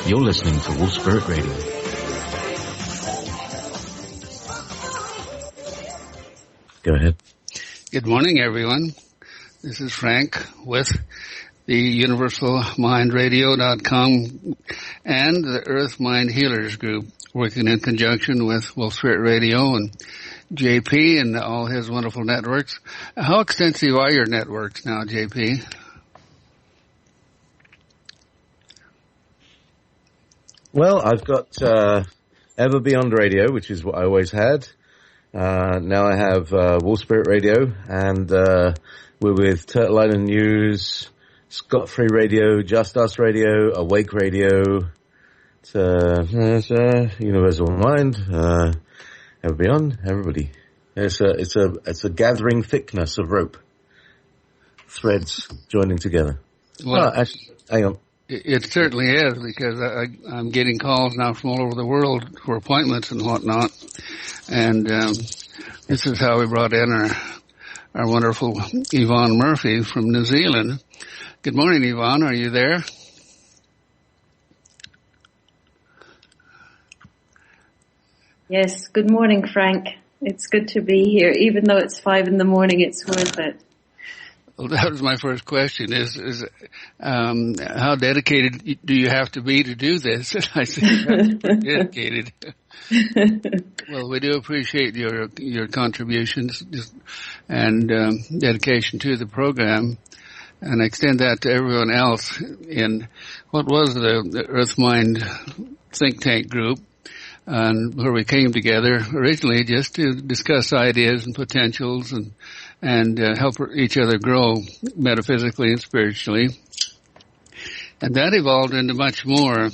You're listening to Wolf Spirit Radio. Go ahead. Good morning, everyone. This is Frank with the UniversalMindRadio.com and the Earth Mind Healers Group, working in conjunction with Wolf Spirit Radio and JP and all his wonderful networks. How extensive are your networks now, JP? Well, I've got Ever Beyond Radio, which is what I always had. Now I have Wolf Spirit Radio, and we're with Turtle Island News, Scott Free Radio, Just Us Radio, Awake Radio, Universal Mind, Ever Beyond, everybody. It's a gathering thickness of rope, threads joining together. Well, actually, hang on. It certainly is, because I'm getting calls now from all over the world for appointments and whatnot. And this is how we brought in our wonderful Yvonne Murphy from New Zealand. Good morning, Yvonne. Are you there? Yes, good morning, Frank. It's good to be here. Even though it's 5 a.m, it's worth it. Well, that was my first question, is how dedicated do you have to be to do this? And I said, you have to be dedicated. Well, we do appreciate your contributions and dedication to the program, and extend that to everyone else in what was the Earth Mind think tank group, and where we came together originally just to discuss ideas and potentials and help each other grow metaphysically and spiritually. And that evolved into much more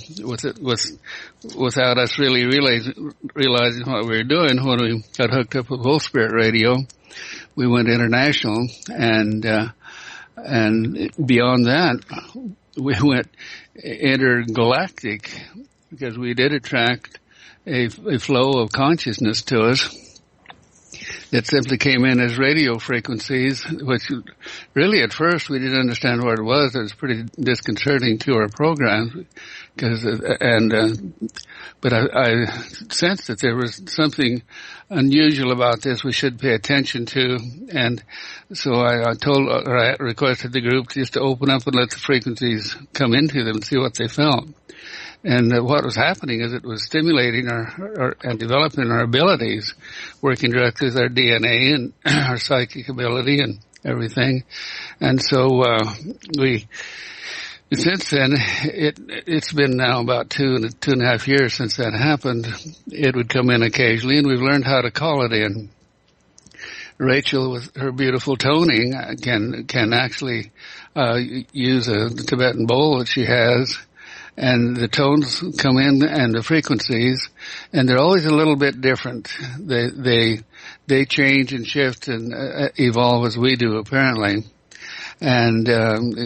without us really realizing what we were doing. When we got hooked up with Wolf Spirit Radio, we went international, and beyond that, we went intergalactic, because we did attract a flow of consciousness to us that simply came in as radio frequencies, which really at first we didn't understand what it was. It was pretty disconcerting to our program, but I sensed that there was something unusual about this we should pay attention to, and so I requested the group just to open up and let the frequencies come into them and see what they felt. And what was happening is it was stimulating and developing our abilities, working directly with our DNA and our psychic ability and everything. And so since then, it's been now about two and a half years since that happened. It would come in occasionally, and we've learned how to call it in. Rachel, with her beautiful toning, can actually use the Tibetan bowl that she has, and the tones come in and the frequencies, and they're always a little bit different. They change and shift and evolve as we do, apparently. And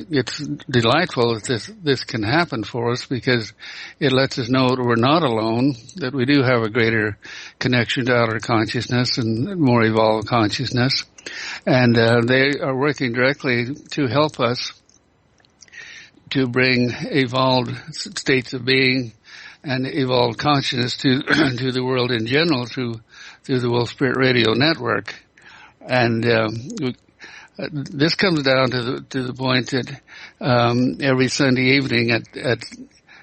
it's delightful that this can happen for us, because it lets us know that we're not alone, that we do have a greater connection to outer consciousness and more evolved consciousness. And they are working directly to help us to bring evolved states of being and evolved consciousness to the world in general through the Wolf Spirit Radio network. And this comes down to the point that every Sunday evening at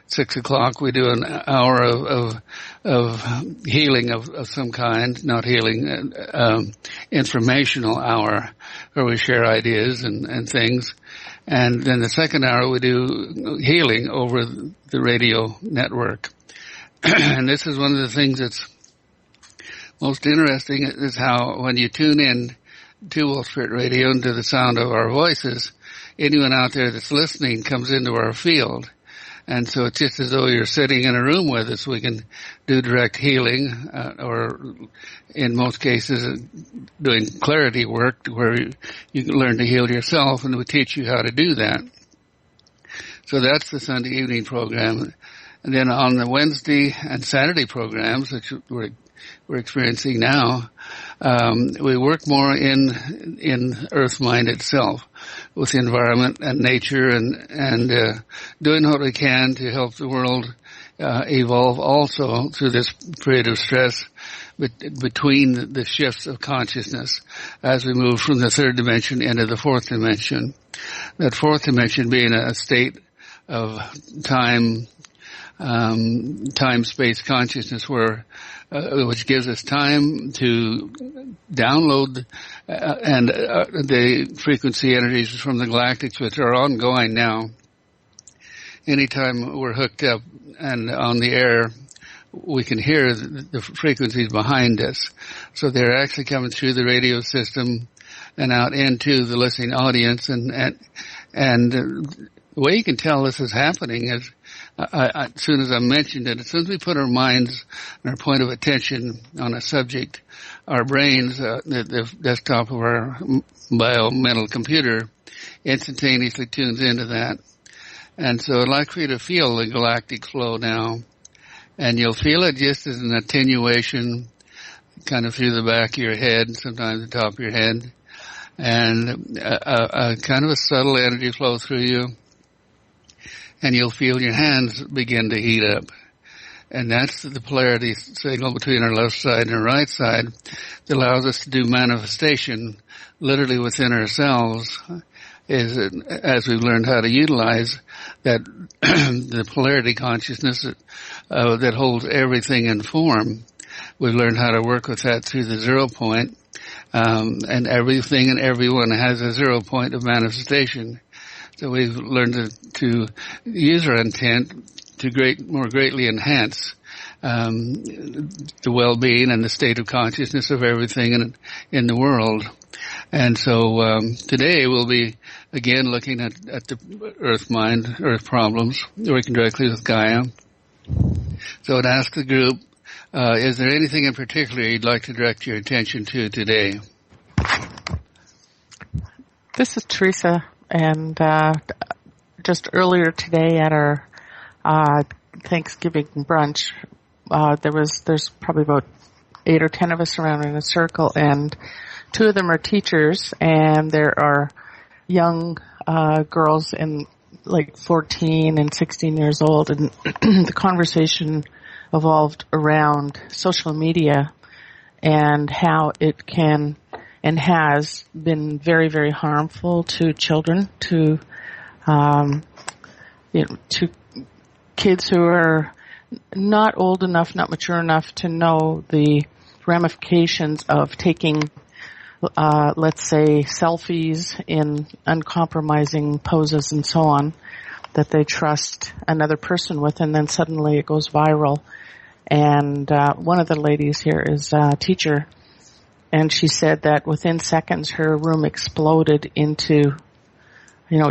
6 o'clock we do an hour of healing of some kind, not healing, informational hour, where we share ideas and things. And then the second hour we do healing over the radio network. And this is one of the things that's most interesting, is how when you tune in to Wolf Spirit Radio and to the sound of our voices, anyone out there that's listening comes into our field. And so it's just as though you're sitting in a room with us. We can do direct healing, or in most cases doing clarity work, where you can learn to heal yourself, and we teach you how to do that. So that's the Sunday evening program. And then on the Wednesday and Saturday programs, which we're we're experiencing now. We work more in Earth mind itself, with the environment and nature, and doing what we can to help the world evolve also through this period of stress between the shifts of consciousness as we move from the third dimension into the fourth dimension. That fourth dimension being a state of time-space consciousness where which gives us time to download the frequency energies from the Galactics, which are ongoing now. Anytime we're hooked up and on the air, we can hear the frequencies behind us. So they're actually coming through the radio system and out into the listening audience. And the way you can tell this is happening is, as soon as I mentioned it, as soon as we put our minds and our point of attention on a subject, our brains, the desktop of our bio-mental computer, instantaneously tunes into that. And so I'd like for you to feel the galactic flow now. And you'll feel it just as an attenuation kind of through the back of your head, sometimes the top of your head, and a kind of a subtle energy flow through you. And you'll feel your hands begin to heat up. And that's the polarity signal between our left side and our right side that allows us to do manifestation literally within ourselves, is as we've learned how to utilize that the polarity consciousness that holds everything in form. We've learned how to work with that through the 0 point, and everything and everyone has a 0 point of manifestation. So we've learned to use our intent to more greatly enhance the well-being and the state of consciousness of everything in the world. And so today we'll be again looking at the Earth mind, Earth problems, working directly with Gaia. So I'd ask the group, is there anything in particular you'd like to direct your attention to today? This is Teresa, and just earlier today at our Thanksgiving brunch, there's probably about 8 or 10 of us around in a circle, and 2 of them are teachers, and there are young girls in like 14 and 16 years old, and the conversation evolved around social media and how it can and has been very, very harmful to children, to to kids who are not old enough, not mature enough to know the ramifications of taking, let's say, selfies in uncompromising poses and so on, that they trust another person with, and then suddenly it goes viral. And one of the ladies here is a teacher, and she said that within seconds her room exploded into,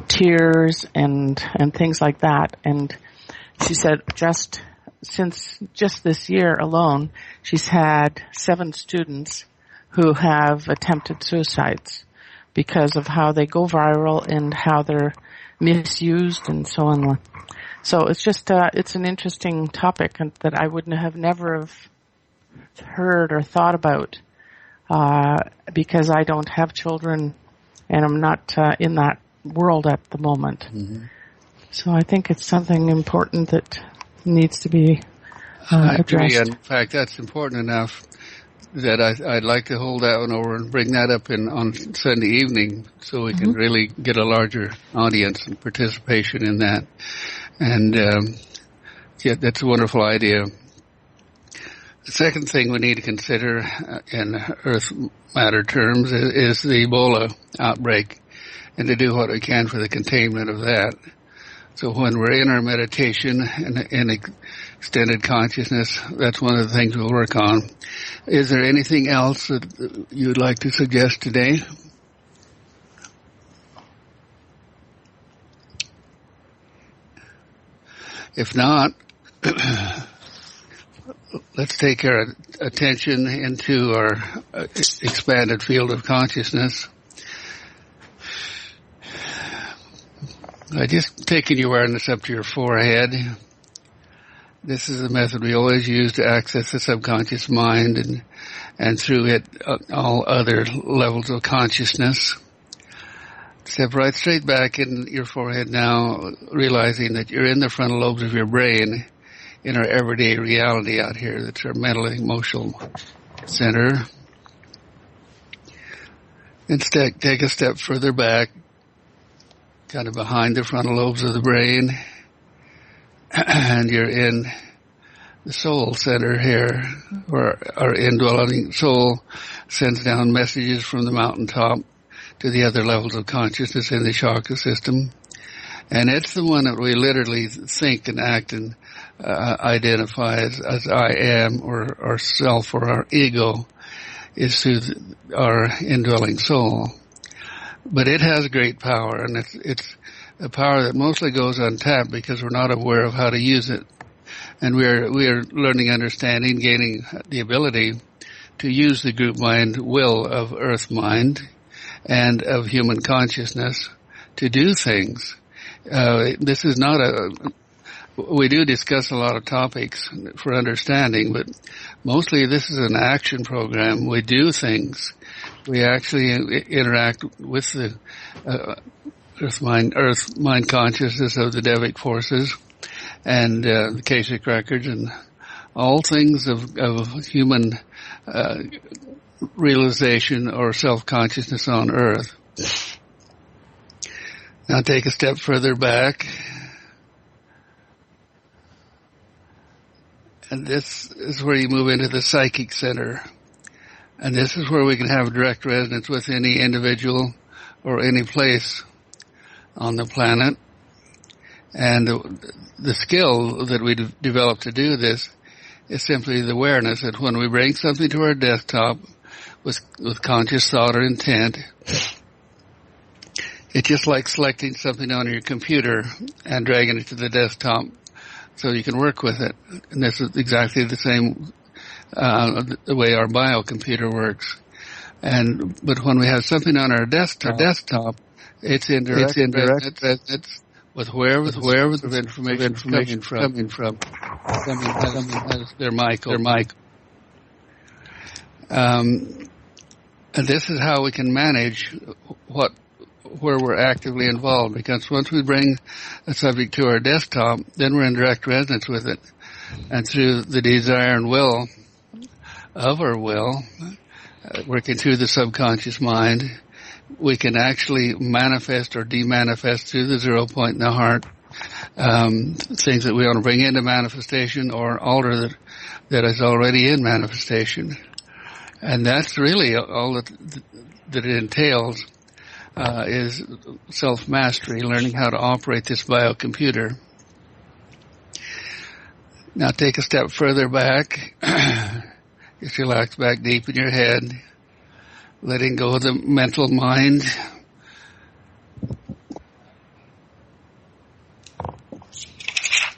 tears and things like that. And she said just this year alone, she's had 7 students who have attempted suicides because of how they go viral and how they're misused and so on. So it's just, it's an interesting topic that I wouldn't have never heard or thought about, because I don't have children and I'm not in that world at the moment. Mm-hmm. So I think it's something important that needs to be addressed. In fact, that's important enough that I'd like to hold that one over and bring that up on Sunday evening so we can really get a larger audience and participation in that. And yeah, that's a wonderful idea. The second thing we need to consider in Earth matter terms is the Ebola outbreak, and to do what we can for the containment of that. So when we're in our meditation and extended consciousness, that's one of the things we'll work on. Is there anything else that you'd like to suggest today? If not, let's take our attention into our expanded field of consciousness. Just taking your awareness up to your forehead This is the method we always use to access the subconscious mind and through it all other levels of consciousness. Step right straight back in your forehead now, realizing that you're in the frontal lobes of your brain in our everyday reality out here. That's our mental and emotional center. Instead, take a step further back, kind of behind the frontal lobes of the brain, and you're in the soul center here, where our indwelling soul sends down messages from the mountaintop to the other levels of consciousness in the chakra system. And it's the one that we literally think and act and identify as I am, or our self, or our ego, is through our indwelling soul. But it has great power, and it's a power that mostly goes untapped because we're not aware of how to use it. And we are learning, understanding, gaining the ability to use the group mind will of earth mind and of human consciousness to do things. This is not we do discuss a lot of topics for understanding, but mostly this is an action program. We do things. We actually interact with the earth mind consciousness of the Devic forces and the Akashic records and all things of human realization or self-consciousness on earth. Now take a step further back. And this is where you move into the psychic center. And this is where we can have direct resonance with any individual or any place on the planet. And the skill that we develop to do this is simply the awareness that when we bring something to our desktop with conscious thought or intent, it's just like selecting something on your computer and dragging it to the desktop so you can work with it. And this is exactly the same the way our biocomputer works. But when we have something on our desktop, it's in direct resonance with wherever the information coming from. Someone has their mic. And this is how we can manage where we're actively involved, because once we bring a subject to our desktop, then we're in direct resonance with it. And through the desire and will of our will, working through the subconscious mind, we can actually manifest or demanifest through the 0 point in the heart things that we want to bring into manifestation or alter that is already in manifestation. And that's really all that it entails. Is self-mastery, learning how to operate this biocomputer. Now take a step further back. Just relax back deep in your head, letting go of the mental mind.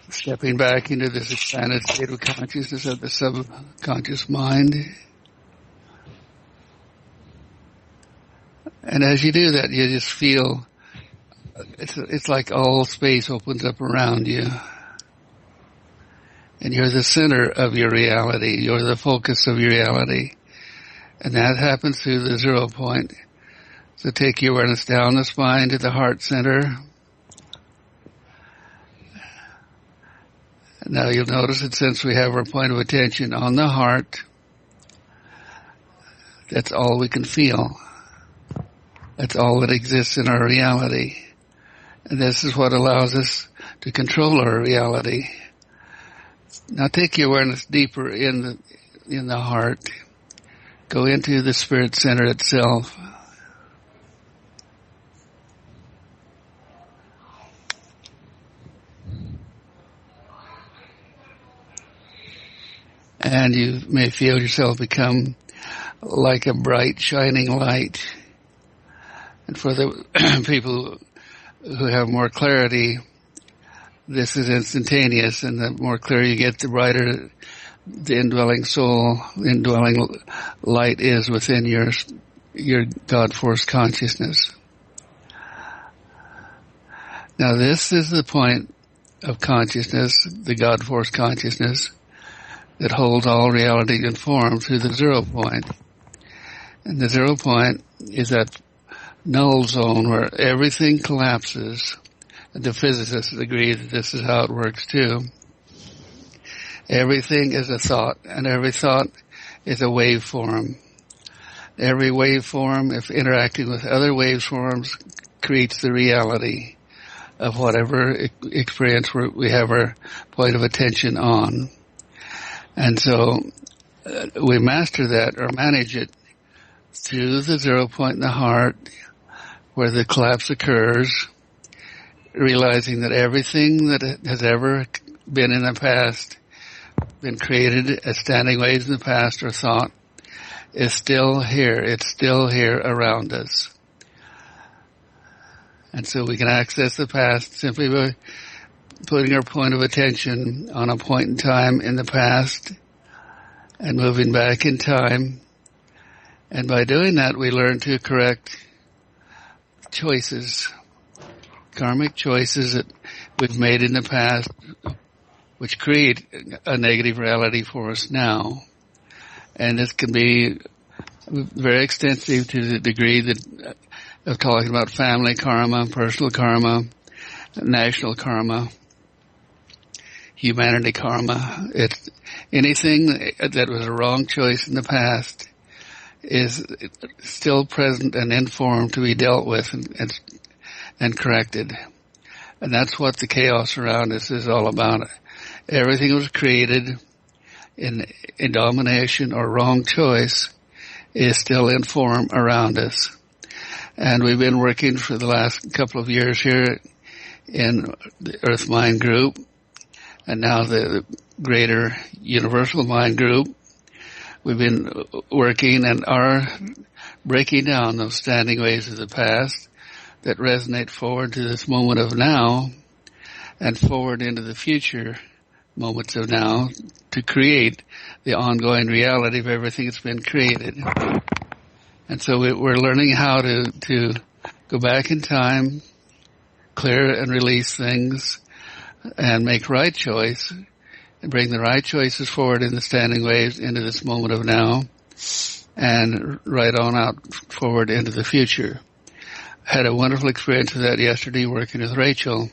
Stepping back into this expanded state of consciousness of the subconscious mind. And as you do that, you just feel it's like all space opens up around you. And you're the center of your reality. You're the focus of your reality. And that happens through the 0 point. So take your awareness down the spine to the heart center. Now you'll notice that since we have our point of attention on the heart, that's all we can feel. That's all that exists in our reality. And this is what allows us to control our reality. Now take your awareness deeper in the heart. Go into the spirit center itself. And you may feel yourself become like a bright, shining light. And for the people who have more clarity, this is instantaneous, and the more clear you get, the brighter the indwelling soul, the indwelling light is within your God force consciousness. Now this is the point of consciousness, the God force consciousness, that holds all reality in form through the 0 point. And the 0 point is that null zone where everything collapses. And the physicists agree that this is how it works too. Everything is a thought, and every thought is a waveform. Every waveform, if interacting with other waveforms, creates the reality of whatever experience we have our point of attention on. And so we master that or manage it through the 0 point in the heart where the collapse occurs, realizing that everything that has ever been in the past, been created as standing waves in the past or thought, is still here. It's still here around us. And so we can access the past simply by putting our point of attention on a point in time in the past and moving back in time. And by doing that, we learn to correct choices, karmic choices that we've made in the past, which create a negative reality for us now. And this can be very extensive to the degree that of talking about family karma, personal karma, national karma, humanity karma. It's anything that was a wrong choice in the past is still present and in form to be dealt with and corrected. And that's what the chaos around us is all about. Everything was created in domination or wrong choice is still in form around us. And we've been working for the last couple of years here in the Earth Mind Group and now the greater Universal Mind Group. We've been working and are breaking down those standing waves of the past that resonate forward to this moment of now and forward into the future moments of now to create the ongoing reality of everything that's been created. And so we're learning how to go back in time, clear and release things, and make right choice, and bring the right choices forward in the standing waves into this moment of now, and right on out forward into the future. I had a wonderful experience of that yesterday working with Rachel,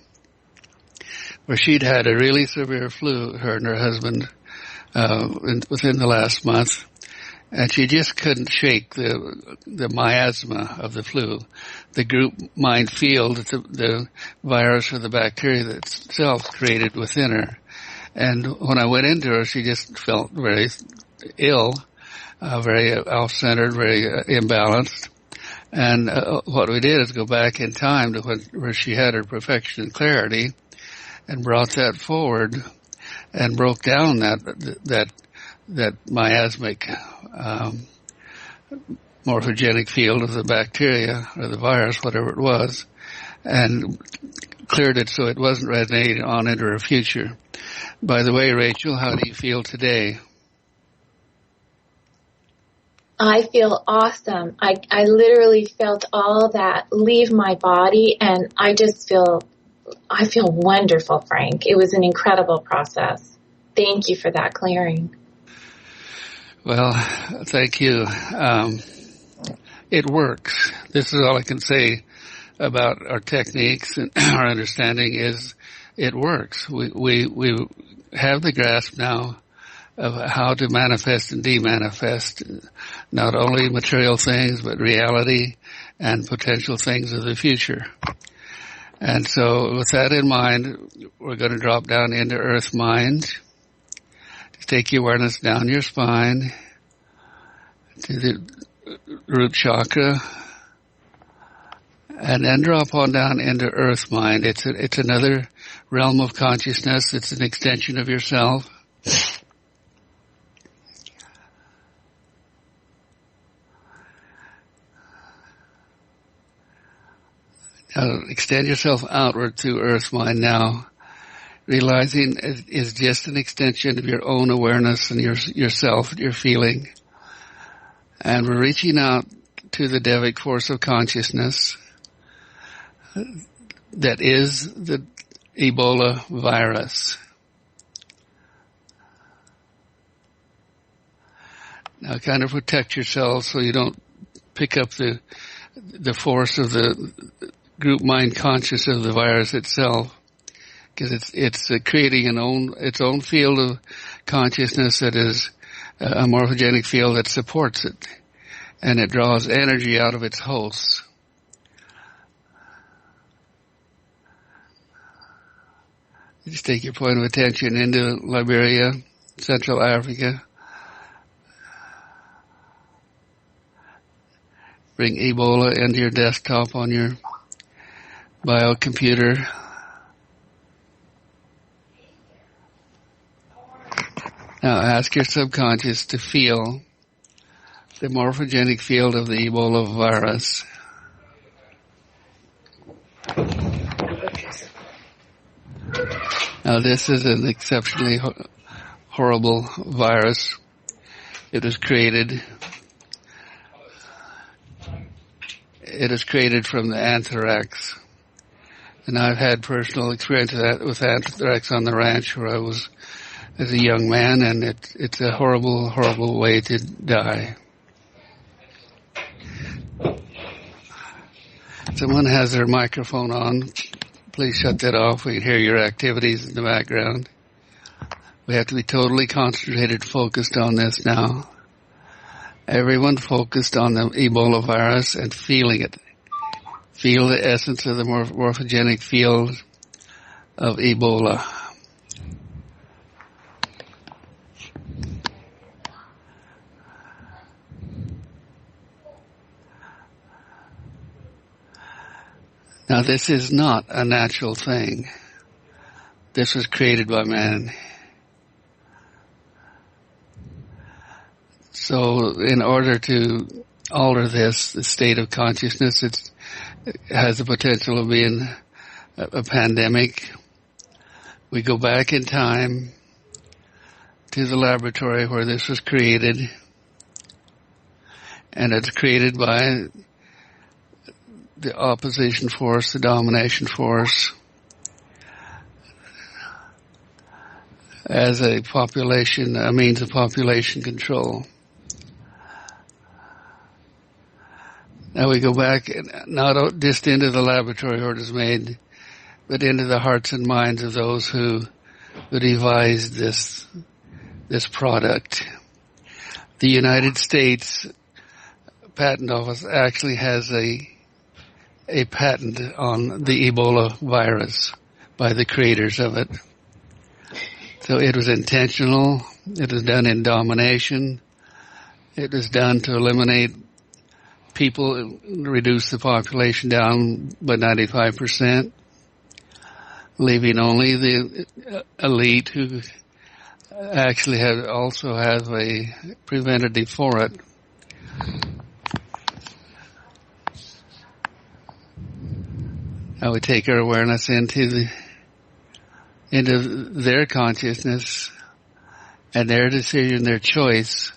where she'd had a really severe flu, her and her husband, within the last month. And she just couldn't shake the miasma of the flu, the group mind field that the virus or the bacteria that itself created within her. And when I went into her, she just felt very ill, very off-centered, very imbalanced. And what we did is go back in time to where she had her perfection and clarity, and brought that forward, and broke down that miasmic morphogenic field of the bacteria or the virus, whatever it was, and cleared it so it wasn't resonating on into her future. By the way, Rachel, how do you feel today? I feel awesome. I literally felt all that leave my body, and I feel wonderful, Frank. It was an incredible process. Thank you for that clearing. Well, thank you. It works. This is all I can say about our techniques and our understanding is it works. We have the grasp now of how to manifest and de-manifest not only material things, but reality and potential things of the future. And so with that in mind, we're going to drop down into Earth Mind. Just take your awareness down your spine to the root chakra, and then drop on down into Earth Mind. It's another realm of consciousness. It's an extension of yourself. Now extend yourself outward to Earth Mind now, realizing it is just an extension of your own awareness and yourself, your feeling. And we're reaching out to the Devic force of consciousness that is the Ebola virus. Now kind of protect yourself so you don't pick up the force of the group mind conscious of the virus itself, because it's creating its own field of consciousness that is a morphogenic field that supports it, and it draws energy out of its hosts. You just take your point of attention into Liberia, Central Africa. Bring Ebola into your desktop on your biocomputer. Now ask your subconscious to feel the morphogenic field of the Ebola virus. Now this is an exceptionally horrible virus. It was created from the anthrax. And I've had personal experience with anthrax on the ranch where I was as a young man, and it's a horrible, horrible way to die. Someone has their microphone on. Please shut that off. We can hear your activities in the background. We have to be totally concentrated, focused on this now. Everyone focused on the Ebola virus and feeling it. Feel the essence of the morphogenic field of Ebola. Now this is not a natural thing. This was created by man. So in order to alter this, the state of consciousness, it has the potential of being a pandemic. We go back in time to the laboratory where this was created, and it's created by the opposition force, the domination force, as a means of population control. Now we go back, not just into the laboratory where it is made, but into the hearts and minds of those who devised this product. The United States Patent Office actually has a patent on the Ebola virus by the creators of it. So it was intentional. It was done in domination. It was done to eliminate people, reduce the population down by 95%, leaving only the elite who actually also have a preventative for it. Now we take our awareness into their consciousness and their decision, their choice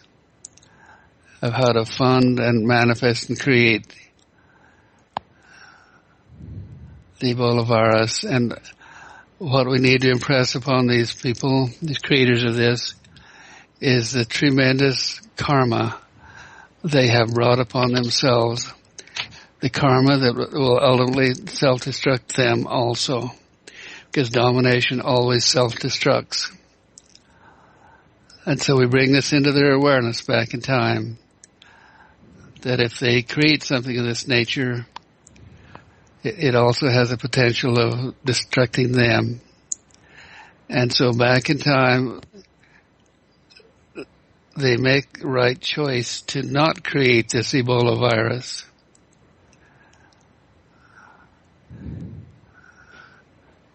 of how to fund and manifest and create the Ebola virus. And what we need to impress upon these people, these creators of this, is the tremendous karma they have brought upon themselves. The karma that will ultimately self-destruct them also, because domination always self-destructs. And so we bring this into their awareness back in time, that if they create something of this nature, it also has a potential of destructing them. And so back in time, they make the right choice to not create this Ebola virus.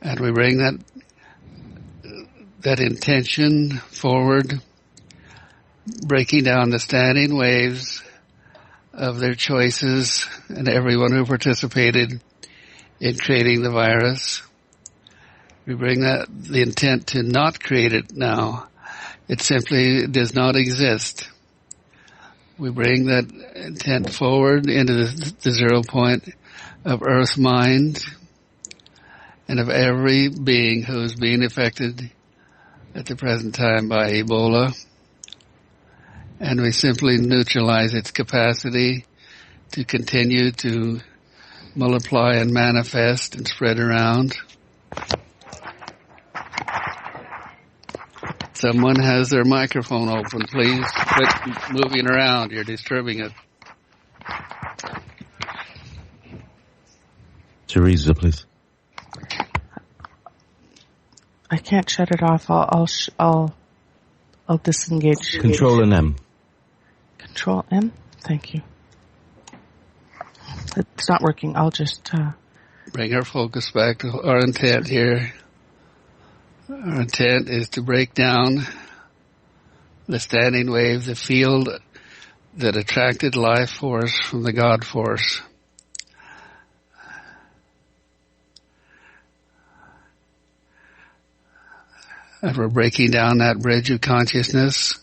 And we bring that intention forward, breaking down the standing waves of their choices and everyone who participated in creating the virus. We bring the intent to not create it now. It simply does not exist. We bring that intent forward into the 0 point of Earth mind, and of every being who is being affected at the present time by Ebola. And we simply neutralize its capacity to continue to multiply and manifest and spread around. Someone has their microphone open. Please quit moving around. You're disturbing it. Teresa, please. I can't shut it off. I'll disengage. Control and M. Control M. Thank you. It's not working. I'll just bring our focus back to our intent here. Our intent is to break down the standing wave, the field that attracted life force from the God force. And we're breaking down that bridge of consciousness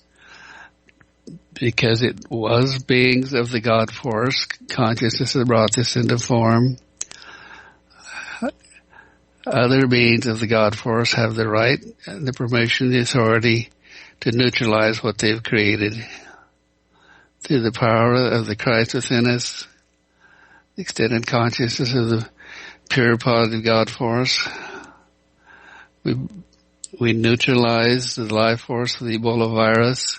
because it was beings of the God force. Consciousness that brought this into form. Other beings of the God force have the right and the permission, the authority to neutralize what they've created. Through the power of the Christ within us, the extended consciousness of the pure positive God force, we neutralize the life force of the Ebola virus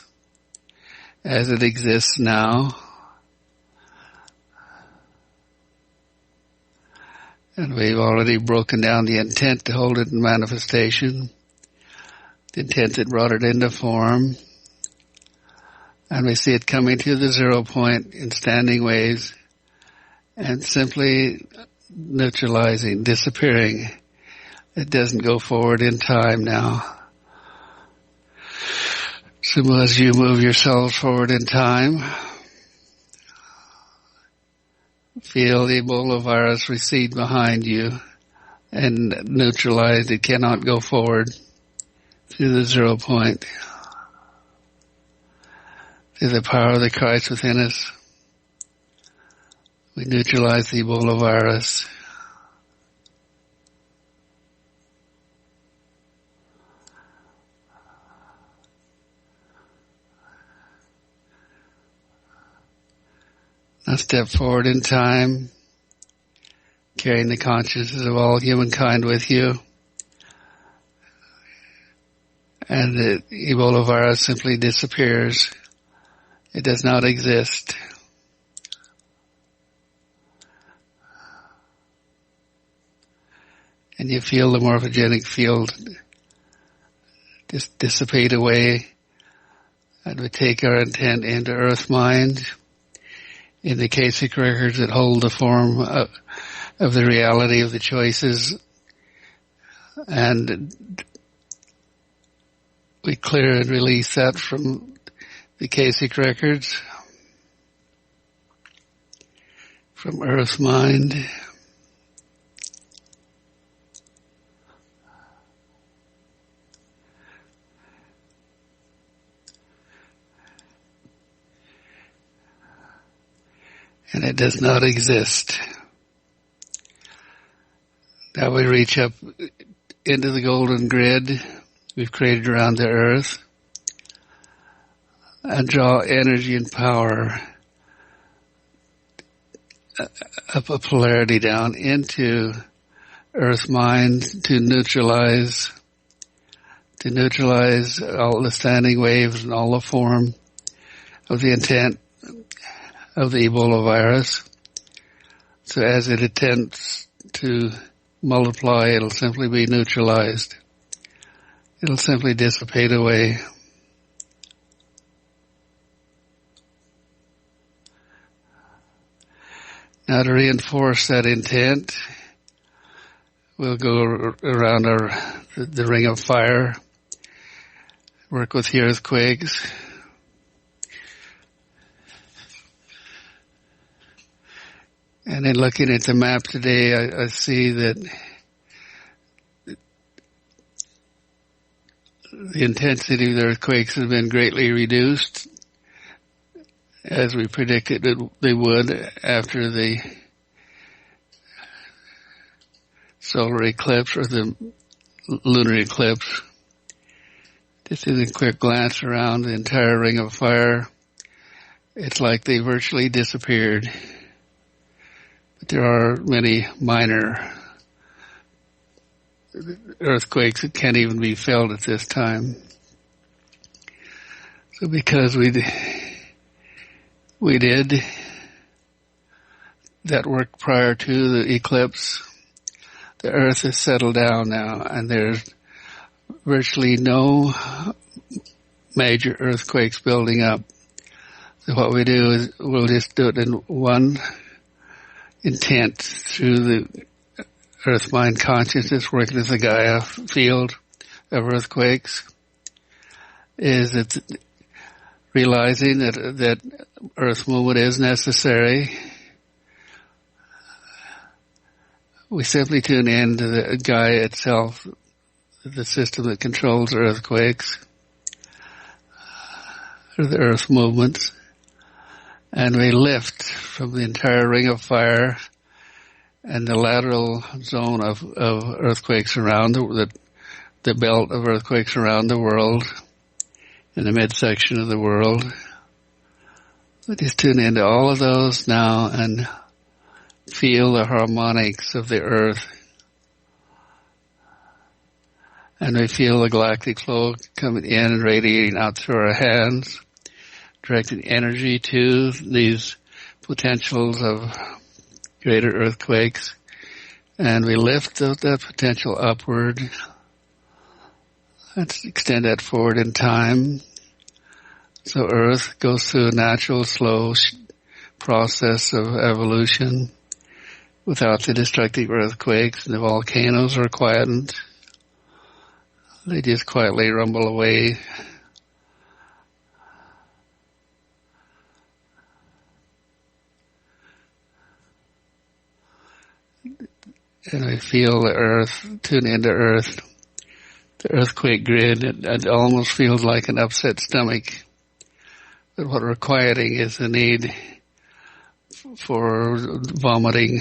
as it exists now. And we've already broken down the intent to hold it in manifestation, the intent that brought it into form. And we see it coming to the 0 point in standing waves and simply neutralizing, disappearing. It doesn't go forward in time now. So as you move yourselves forward in time, feel the Ebola virus recede behind you and neutralize. It cannot go forward through the 0 point. Through the power of the Christ within us, we neutralize the Ebola virus. Now step forward in time, carrying the consciousness of all humankind with you. And the Ebola virus simply disappears. It does not exist. And you feel the morphogenic field just dissipate away. And we take our intent into earth mind, in the Kasich records that hold the form of the reality of the choices, and we clear and release that from the Kasich records, from earth mind. And it does not exist. Now we reach up into the golden grid we've created around the earth and draw energy and power up a polarity down into earth mind to neutralize all the standing waves and all the form of the intent of the Ebola virus. So as it attempts to multiply, it'll simply be neutralized. It'll simply dissipate away. Now to reinforce that intent, we'll go around the ring of fire, work with the earthquakes, and in looking at the map today, I see that the intensity of the earthquakes has been greatly reduced, as we predicted they would after the solar eclipse or the lunar eclipse. Just in a quick glance around the entire ring of fire, it's like they virtually disappeared. But there are many minor earthquakes that can't even be felt at this time. So because we did that work prior to the eclipse, the earth has settled down now, and there's virtually no major earthquakes building up. So what we do is we'll just do it in one intent through the earth mind consciousness, working with the Gaia field of earthquakes, is that realizing that earth movement is necessary. We simply tune in to the Gaia itself, the system that controls earthquakes, or the earth movements, and we lift from the entire ring of fire and the lateral zone of earthquakes around the belt of earthquakes around the world, in the midsection of the world. We just tune into all of those now and feel the harmonics of the earth. And we feel the galactic flow coming in and radiating out through our hands, directing energy to these potentials of greater earthquakes. And we lift that potential upward. Let's extend that forward in time. So Earth goes through a natural, slow process of evolution without the destructive earthquakes, and the volcanoes are quietened. They just quietly rumble away. And I feel the earth, tune into earth, the earthquake grid. It almost feels like an upset stomach. But what we're quieting is the need for vomiting.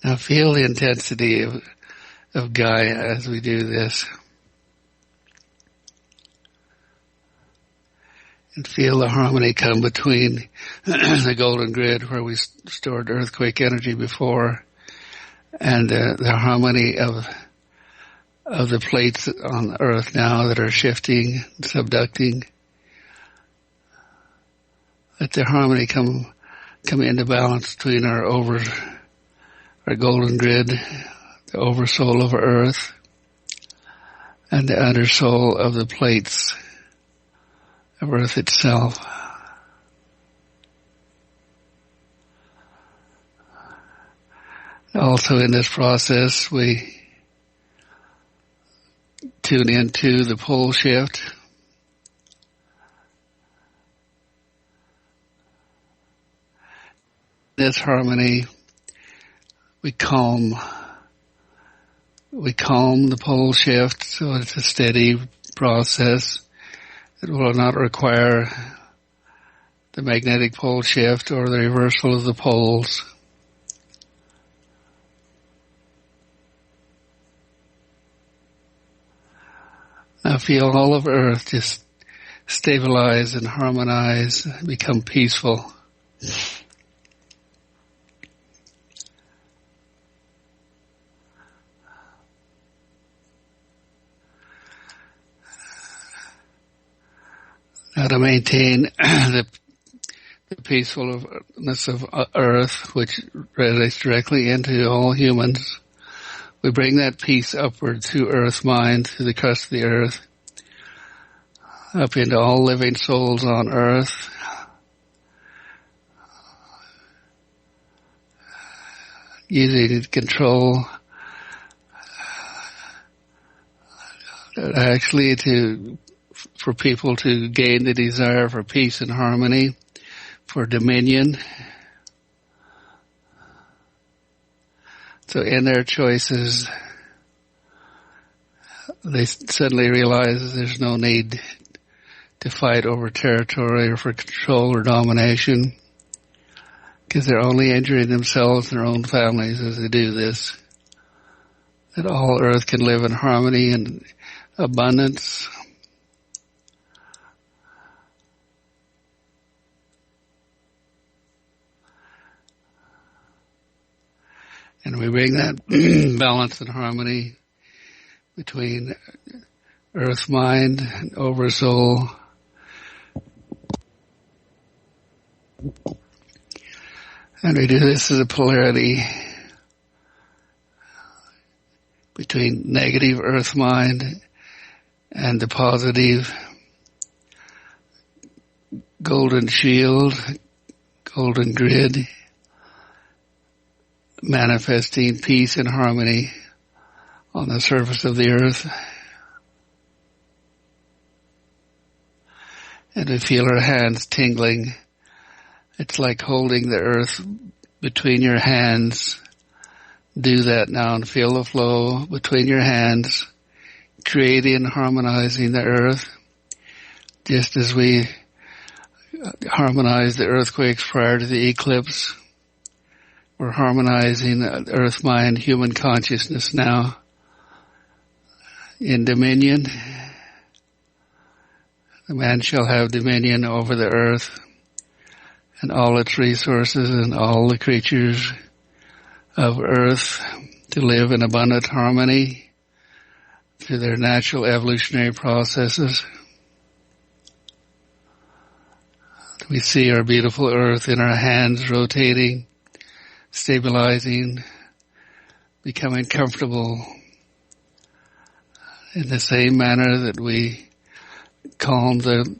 Now feel the intensity of Gaia as we do this. And feel the harmony come between the golden grid where we stored earthquake energy before and the harmony of the plates on Earth now that are shifting, subducting. Let the harmony come into balance between our golden grid, the oversoul of Earth, and the undersoul of the plates of Earth itself. Also in this process, we tune into the pole shift. This harmony, we calm the pole shift so it's a steady process. It will not require the magnetic pole shift or the reversal of the poles. Now feel all of Earth just stabilize and harmonize, become peaceful. Now to maintain the peacefulness of Earth, which relates directly into all humans, we bring that peace upward through Earth mind, through the crust of the Earth, up into all living souls on Earth. Using control actually for people to gain the desire for peace and harmony, for dominion. So in their choices, they suddenly realize there's no need to fight over territory or for control or domination, because they're only injuring themselves and their own families as they do this. That all Earth can live in harmony and abundance. And we bring that balance and harmony between Earth mind and Oversoul. And we do this as a polarity between negative Earth mind and the positive golden shield, golden grid, manifesting peace and harmony on the surface of the Earth. And we feel our hands tingling. It's like holding the Earth between your hands. Do that now and feel the flow between your hands, creating and harmonizing the Earth, just as we harmonized the earthquakes prior to the eclipse. We're harmonizing Earth, mind, human consciousness now in dominion. The man shall have dominion over the Earth and all its resources and all the creatures of Earth to live in abundant harmony through their natural evolutionary processes. We see our beautiful Earth in our hands rotating, stabilizing, becoming comfortable in the same manner that we calm the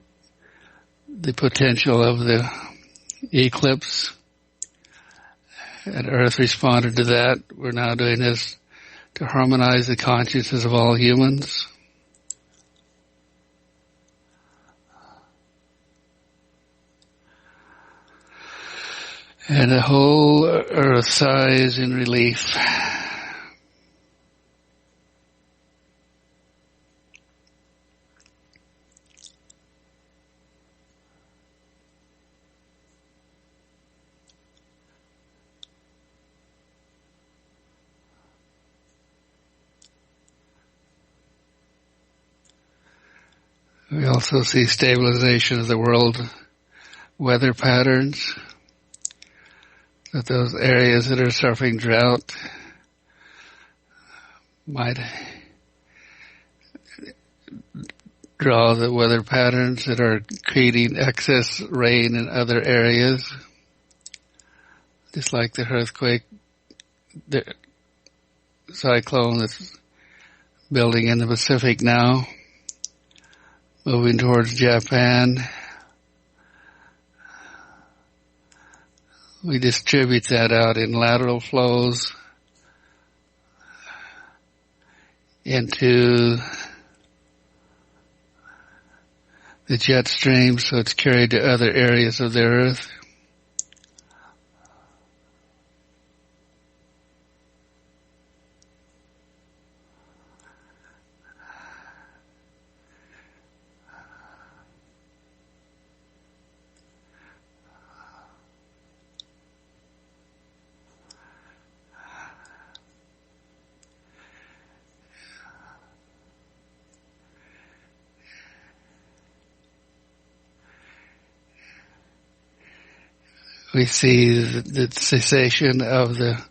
potential of the eclipse. And Earth responded to that. We're now doing this to harmonize the consciousness of all humans. And the whole Earth sighs in relief. We also see stabilization of the world weather patterns, that those areas that are suffering drought might draw the weather patterns that are creating excess rain in other areas, just like the earthquake, the cyclone that's building in the Pacific now, moving towards Japan. We distribute that out in lateral flows into the jet stream, so it's carried to other areas of the Earth. We see the cessation of the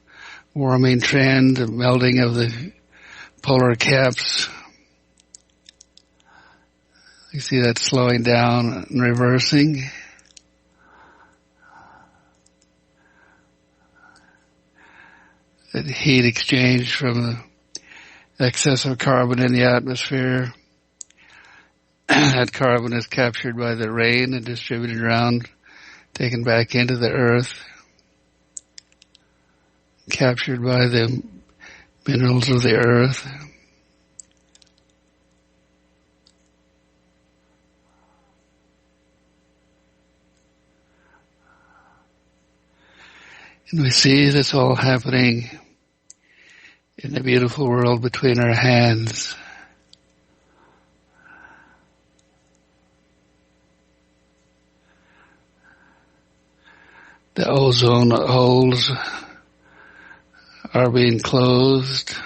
warming trend, the melting of the polar caps. We see that slowing down and reversing. That heat exchange from the excess of carbon in the atmosphere. That carbon is captured by the rain and distributed around, taken back into the Earth, captured by the minerals of the Earth. And we see this all happening in the beautiful world between our hands. The ozone holes are being closed.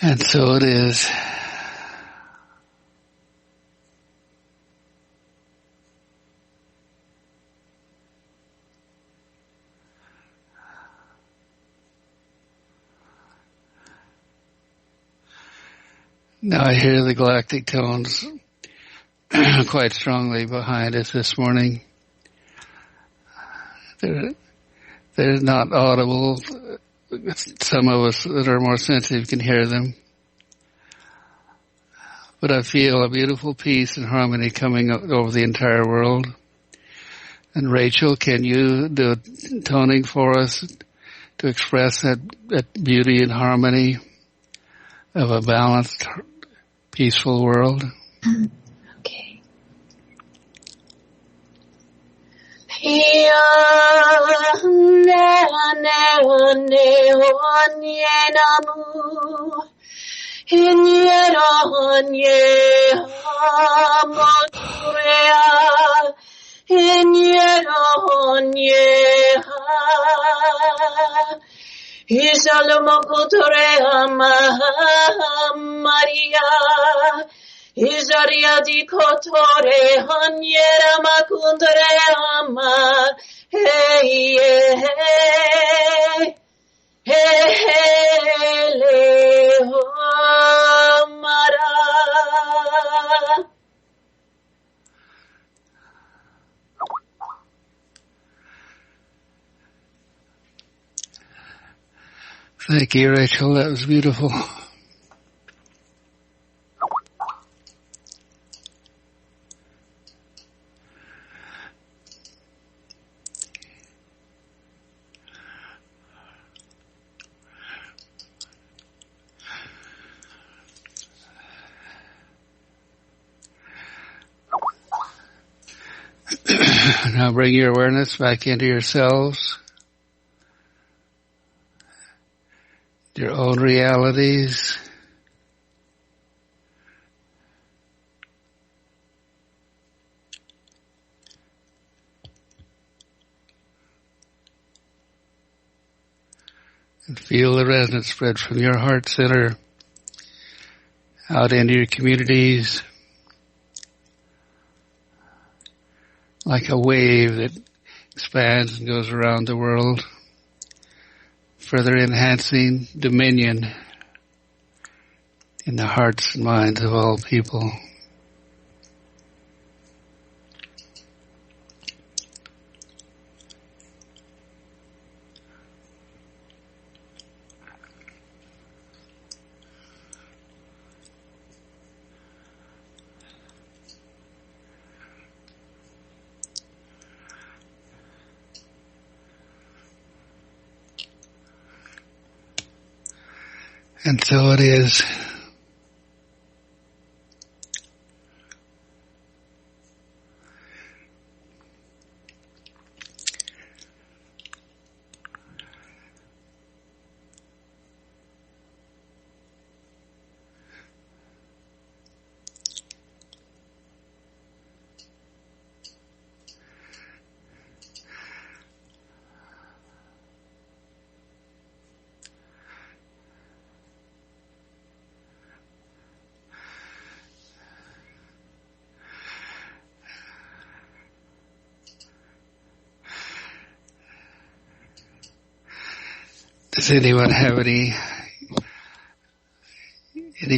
And so it is. Now I hear the galactic tones quite strongly behind us this morning. They're not audible. Some of us that are more sensitive can hear them. But I feel a beautiful peace and harmony coming over the entire world. And Rachel, can you do toning for us to express that beauty and harmony of a balanced, peaceful world? Okay. Isaria di cotore hanyera macundere ama hey hey hey le mara. Thank you, Rachel. That was beautiful. Now bring your awareness back into yourselves, your own realities. And feel the resonance spread from your heart center out into your communities, like a wave that expands and goes around the world, further enhancing dominion in the hearts and minds of all people. And so it is. Does anyone have any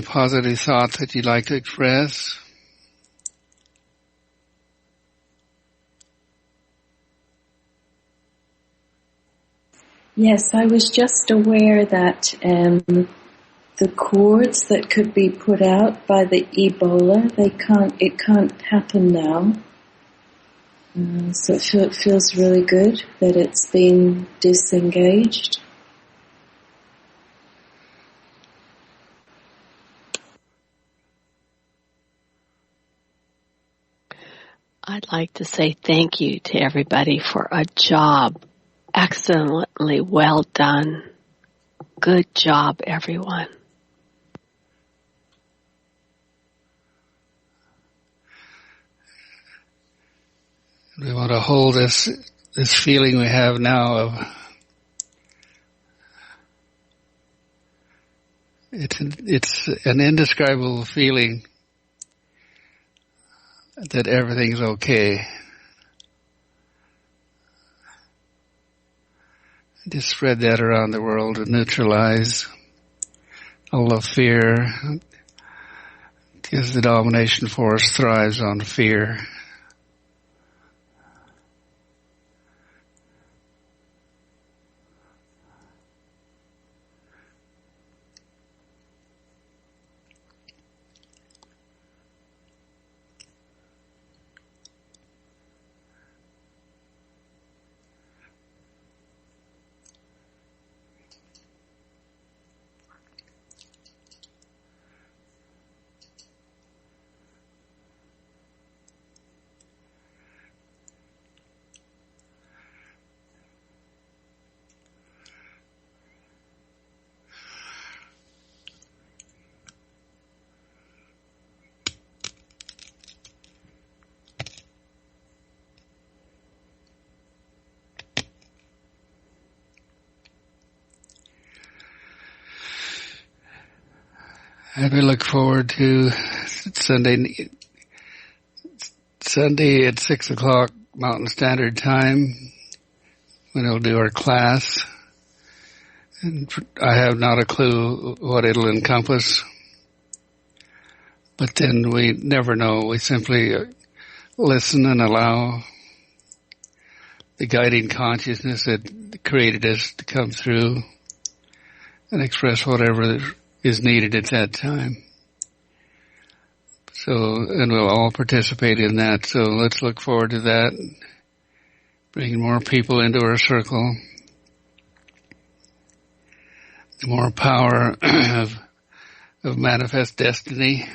positive thoughts that you'd like to express? Yes, I was just aware that the cords that could be put out by the Ebola, it can't happen now. So it feels really good that it's been disengaged. I'd like to say thank you to everybody for a job excellently well done. Good job, everyone. We want to hold this feeling we have now of it's an indescribable feeling that everything's okay. Just spread that around the world to neutralize all the fear, because the domination force thrives on fear. And we look forward to Sunday at 6 o'clock Mountain Standard Time when we'll do our class. And I have not a clue what it'll encompass. But then we never know. We simply listen and allow the guiding consciousness that created us to come through and express whatever is needed at that time. So, and we'll all participate in that. So let's look forward to that. Bringing more people into our circle. The more power of manifest destiny.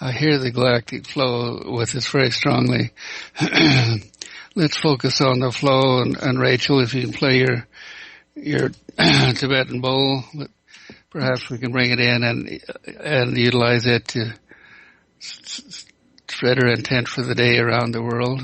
I hear the galactic flow with us very strongly. Let's focus on the flow, and Rachel, if you can play your Tibetan bowl, perhaps we can bring it in and utilize it to spread our intent for the day around the world.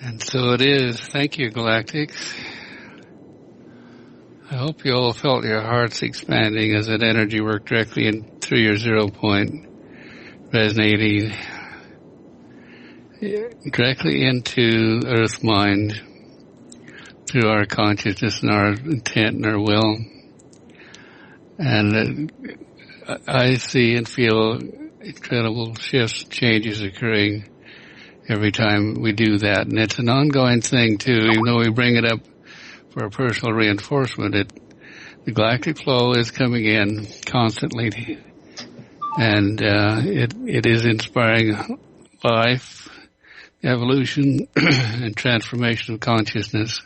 And so it is. Thank you, Galactics. I hope you all felt your hearts expanding as that energy worked directly in through your 0 point, resonating directly into Earth mind through our consciousness and our intent and our will. And I see and feel incredible shifts, changes occurring every time we do that. And it's an ongoing thing too, even though we bring it up for a personal reinforcement. The galactic flow is coming in constantly, and it is inspiring life, evolution, and transformation of consciousness.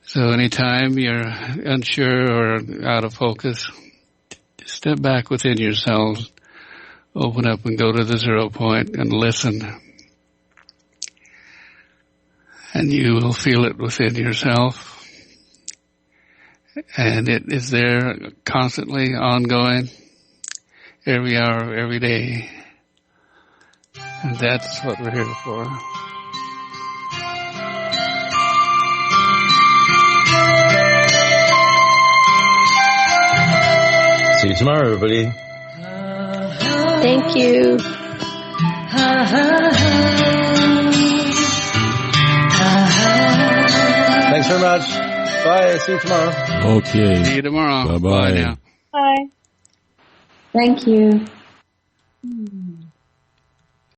So anytime you're unsure or out of focus, step back within yourselves, open up and go to the 0 point and listen. And you will feel it within yourself. And it is there constantly, ongoing, every hour, every day. And that's what we're here for. See you tomorrow, everybody. Thank you. Thanks very much. Bye. See you tomorrow. Okay. See you tomorrow. Bye-bye. Bye now. Bye. Thank you.